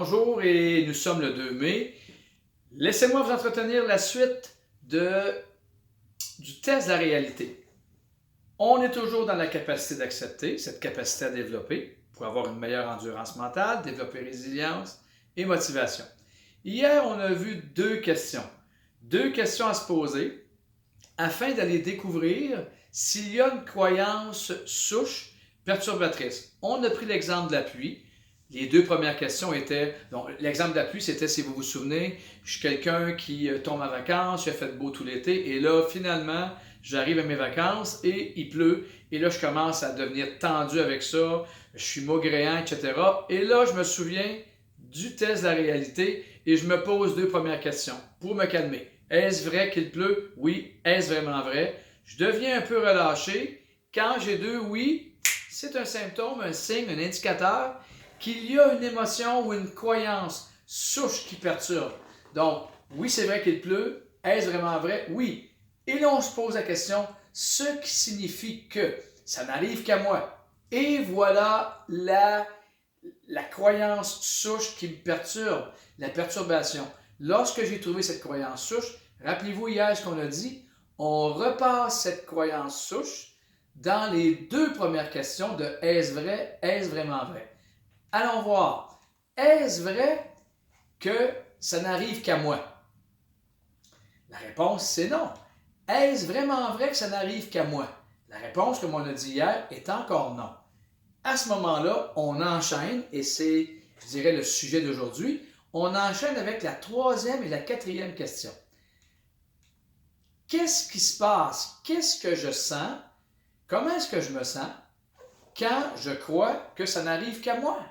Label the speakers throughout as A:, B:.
A: bonjour et nous sommes le 2 mai. Laissez-moi vous entretenir la suite du test de la réalité. On est toujours dans la capacité d'accepter, cette capacité à développer pour avoir une meilleure endurance mentale, développer résilience et motivation. Hier, on a vu deux questions à se poser afin d'aller découvrir s'il y a une croyance souche perturbatrice. On a pris l'exemple de la pluie. Les deux premières questions étaient, donc l'exemple de la pluie, c'était, si vous vous souvenez, je suis quelqu'un qui tombe en vacances, il a fait beau tout l'été, et là, finalement, j'arrive à mes vacances et il pleut, et là, je commence à devenir tendu avec ça, je suis maugréant, etc. Et là, je me souviens du test de la réalité et je me pose deux premières questions pour me calmer. Est-ce vrai qu'il pleut? Oui. Est-ce vraiment vrai? Je deviens un peu relâché. Quand j'ai deux oui, c'est un symptôme, un signe, un indicateur qu'il y a une émotion ou une croyance souche qui perturbe. Donc, oui, c'est vrai qu'il pleut. Est-ce vraiment vrai? Oui. Et là, on se pose la question, ce qui signifie que ça n'arrive qu'à moi. Et voilà la croyance souche qui me perturbe, la perturbation. Lorsque j'ai trouvé cette croyance souche, rappelez-vous hier ce qu'on a dit, on repasse cette croyance souche dans les deux premières questions de est-ce vrai, est-ce vraiment vrai? Allons voir, est-ce vrai que ça n'arrive qu'à moi? La réponse, c'est non. Est-ce vraiment vrai que ça n'arrive qu'à moi? La réponse, comme on a dit hier, est encore non. À ce moment-là, on enchaîne, et c'est, je dirais, le sujet d'aujourd'hui, on enchaîne avec la troisième et la quatrième question. Qu'est-ce qui se passe? Qu'est-ce que je sens? Comment est-ce que je me sens quand je crois que ça n'arrive qu'à moi?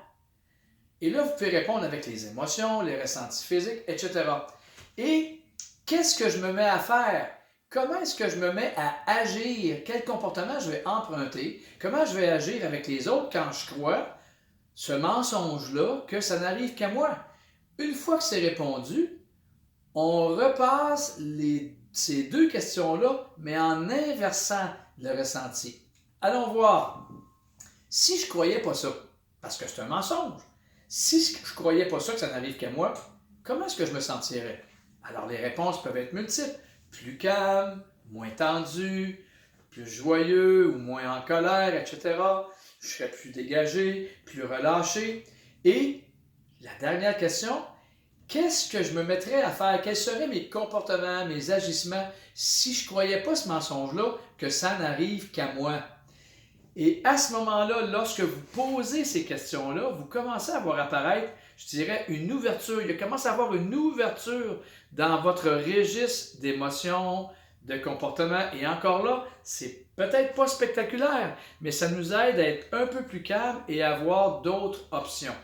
A: Et là, vous pouvez répondre avec les émotions, les ressentis physiques, etc. Et qu'est-ce que je me mets à faire? Comment est-ce que je me mets à agir? Quel comportement je vais emprunter? Comment je vais agir avec les autres quand je crois ce mensonge-là que ça n'arrive qu'à moi? Une fois que c'est répondu, on repasse ces deux questions-là, mais en inversant le ressenti. Allons voir. Si je ne croyais pas ça, parce que c'est un mensonge, si je ne croyais pas ça que ça n'arrive qu'à moi, comment est-ce que je me sentirais? Alors les réponses peuvent être multiples. Plus calme, moins tendu, plus joyeux ou moins en colère, etc. Je serais plus dégagé, plus relâché. Et la dernière question, qu'est-ce que je me mettrais à faire? Quels seraient mes comportements, mes agissements si je ne croyais pas ce mensonge-là que ça n'arrive qu'à moi? Et à ce moment-là, lorsque vous posez ces questions-là, vous commencez à voir apparaître, je dirais, une ouverture. Il commence à avoir une ouverture dans votre registre d'émotions, de comportements. Et encore là, c'est peut-être pas spectaculaire, mais ça nous aide à être un peu plus calme et à avoir d'autres options.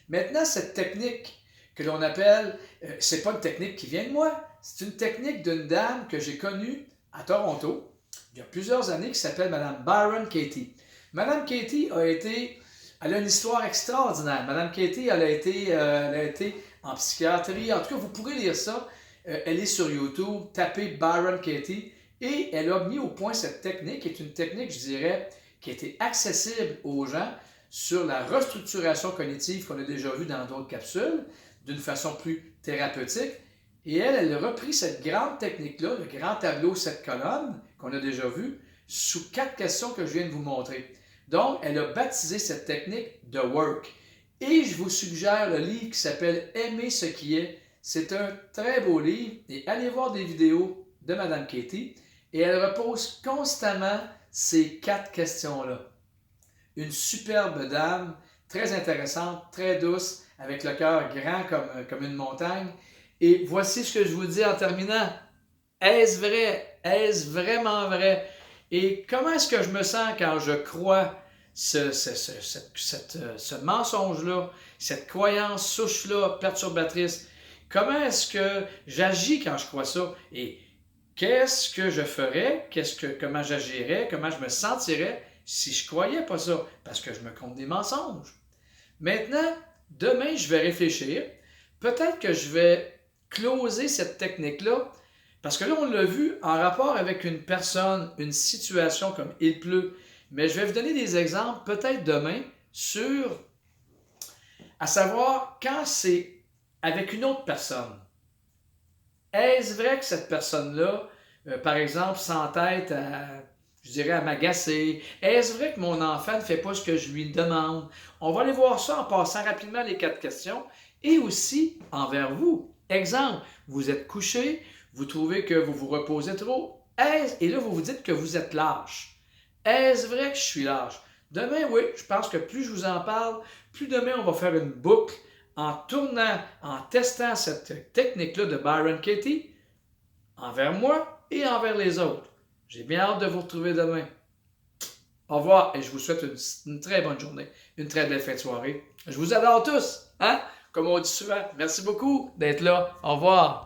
A: Maintenant, cette technique que l'on appelle, c'est pas une technique qui vient de moi, c'est une technique d'une dame que j'ai connue à Toronto il y a plusieurs années qui s'appelle Mme Byron Katie. Mme Katie elle a une histoire extraordinaire. Mme Katie, elle a été en psychiatrie. En tout cas, vous pourrez lire ça. Elle est sur YouTube. Tapez Byron Katie. Et elle a mis au point cette technique, qui est une technique, je dirais, qui était accessible aux gens sur la restructuration cognitive qu'on a déjà vu dans d'autres capsules, d'une façon plus thérapeutique. Et elle a repris cette grande technique-là, le grand tableau 7 colonnes qu'on a déjà vu, sous 4 questions que je viens de vous montrer. Donc, elle a baptisé cette technique The Work. Et je vous suggère le livre qui s'appelle Aimer ce qui est. C'est un très beau livre et allez voir des vidéos de Mme Katie et elle repose constamment ces 4 questions-là. Une superbe dame, très intéressante, très douce, avec le cœur grand comme une montagne. Et voici ce que je vous dis en terminant. Est-ce vrai? Est-ce vraiment vrai? Et comment est-ce que je me sens quand je crois ce mensonge-là, cette croyance souche-là, perturbatrice? Comment est-ce que j'agis quand je crois ça? Et qu'est-ce que je ferais? Comment j'agirais? Comment je me sentirais si je ne croyais pas ça? Parce que je me compte des mensonges. Maintenant, demain, je vais réfléchir. Peut-être que je vais closer cette technique-là, parce que là, on l'a vu en rapport avec une personne, une situation comme il pleut. Mais je vais vous donner des exemples, peut-être demain, sur À savoir, quand c'est avec une autre personne, est-ce vrai que cette personne-là, par exemple, s'entête à, je dirais, à m'agacer? Est-ce vrai que mon enfant ne fait pas ce que je lui demande? On va aller voir ça en passant rapidement les 4 questions et aussi envers vous. Exemple, vous êtes couché, vous trouvez que vous vous reposez trop, et là vous vous dites que vous êtes lâche. Est-ce vrai que je suis lâche? Demain, oui, je pense que plus je vous en parle, plus demain on va faire une boucle en tournant, en testant cette technique-là de Byron Katie envers moi et envers les autres. J'ai bien hâte de vous retrouver demain. Au revoir et je vous souhaite une très bonne journée, une très belle fin de soirée. Je vous adore tous, hein? Comme on dit souvent. Merci beaucoup d'être là. Au revoir.